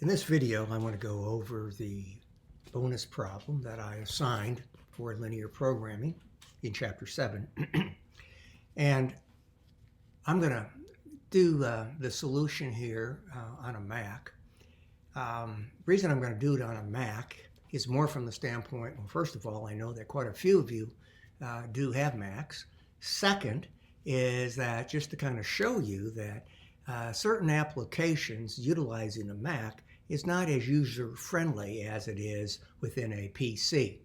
In this video, I want to go over the bonus problem that I assigned for linear programming in Chapter 7. And I'm going to do the solution here on a Mac. Reason I'm going to do it on a Mac is more from the standpoint, well, first of all, I know that quite a few of you do have Macs. Second is that just to kind of show you that certain applications utilizing a Mac is not as user-friendly as it is within a PC.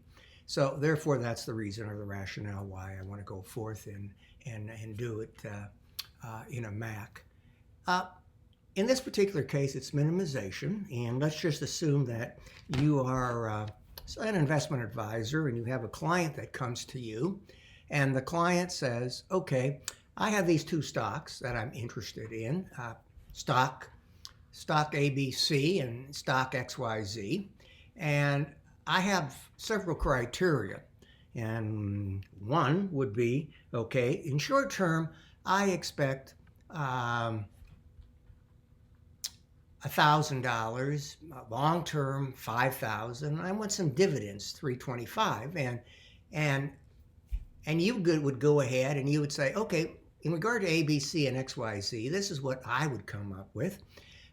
So therefore, that's the reason or the rationale why I want to go forth and do it in a Mac. In this particular case, it's minimization, and let's just assume that you are an investment advisor and you have a client that comes to you, and the client says, okay, I have these two stocks that I'm interested in, stock ABC and stock XYZ, and I have several criteria. And one would be, okay, in short term, I expect $1,000, long term $5,000. I want some dividends, $325, and you would go ahead and you would say, okay, in regard to ABC and XYZ, this is what I would come up with.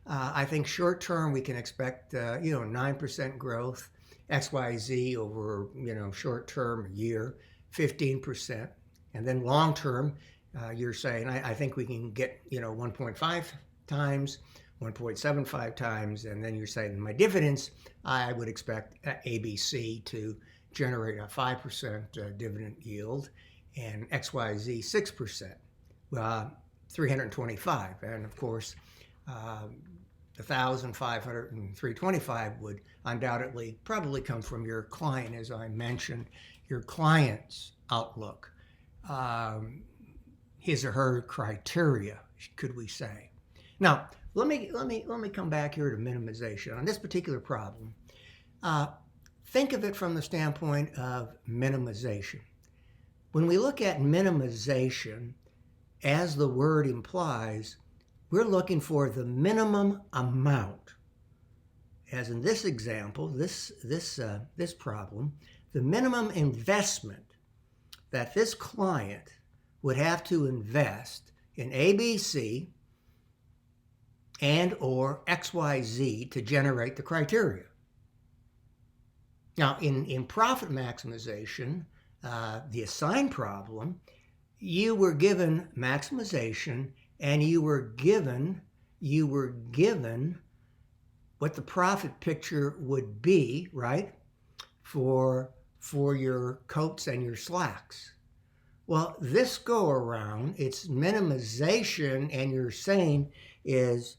I think short term we can expect 9% growth, XYZ over short term a year, 15%, and then long term you're saying I think we can get 1.5 times, 1.75 times, and then you're saying my dividends I would expect ABC to generate a 5% dividend yield and XYZ 6%, 325, and of course 1,500 and 325 would undoubtedly probably come from your client, as I mentioned, your client's outlook, his or her criteria, could we say. Now, let me come back here to minimization. On this particular problem, think of it from the standpoint of minimization. When we look at minimization, as the word implies, we're looking for the minimum amount. As in this example, this problem, the minimum investment that this client would have to invest in ABC and or XYZ to generate the criteria. Now, in profit maximization, the assigned problem, you were given maximization and you were given what the profit picture would be, right, for your coats and your slacks. Well, this go around, it's minimization, and you're saying is,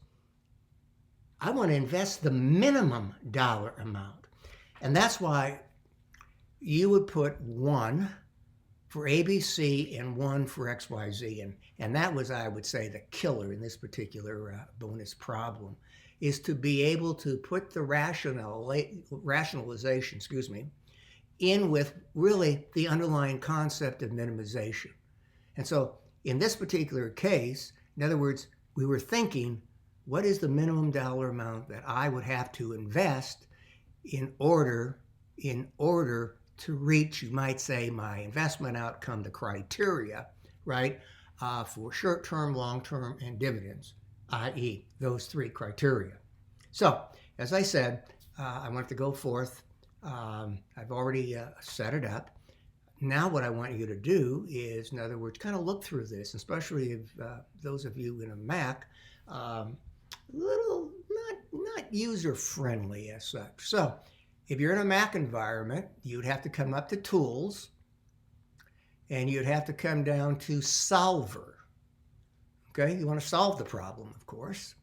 I want to invest the minimum dollar amount. And that's why you would put 1 for ABC and 1 for XYZ. And that was, I would say, the killer in this particular bonus problem, is to be able to put the rationalization, in with really the underlying concept of minimization. And so in this particular case, in other words, we were thinking, what is the minimum dollar amount that I would have to invest in order to reach, you might say, my investment outcome, the criteria, right, for short-term, long-term, and dividends, i.e. those 3 criteria. So, as I said, I want to go forth. I've already set it up. Now what I want you to do is, in other words, kind of look through this, especially if those of you in a Mac, little not user-friendly as such. So, if you're in a Mac environment, you'd have to come up to Tools, and you'd have to come down to Solver. Okay, you want to solve the problem, of course.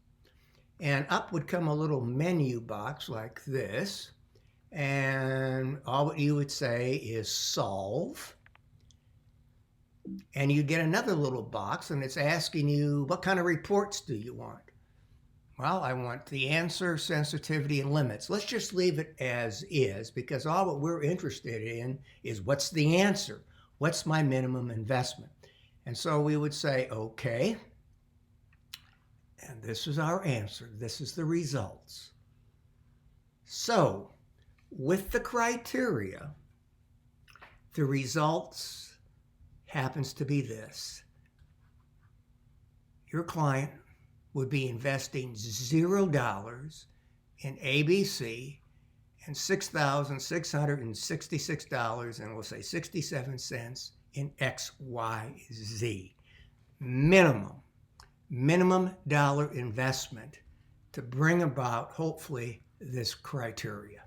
And up would come a little menu box like this, and all what you would say is Solve. And you get another little box, and it's asking you, what kind of reports do you want? Well, I want the answer, sensitivity, and limits. Let's just leave it as is, because all what we're interested in is what's the answer? What's my minimum investment? And so we would say, okay, and this is our answer. This is the results. So, with the criteria, the results happens to be this. Your client would be investing $0 in ABC and $6,666, and we'll say 67 cents in XYZ. Minimum dollar investment to bring about, hopefully, this criteria.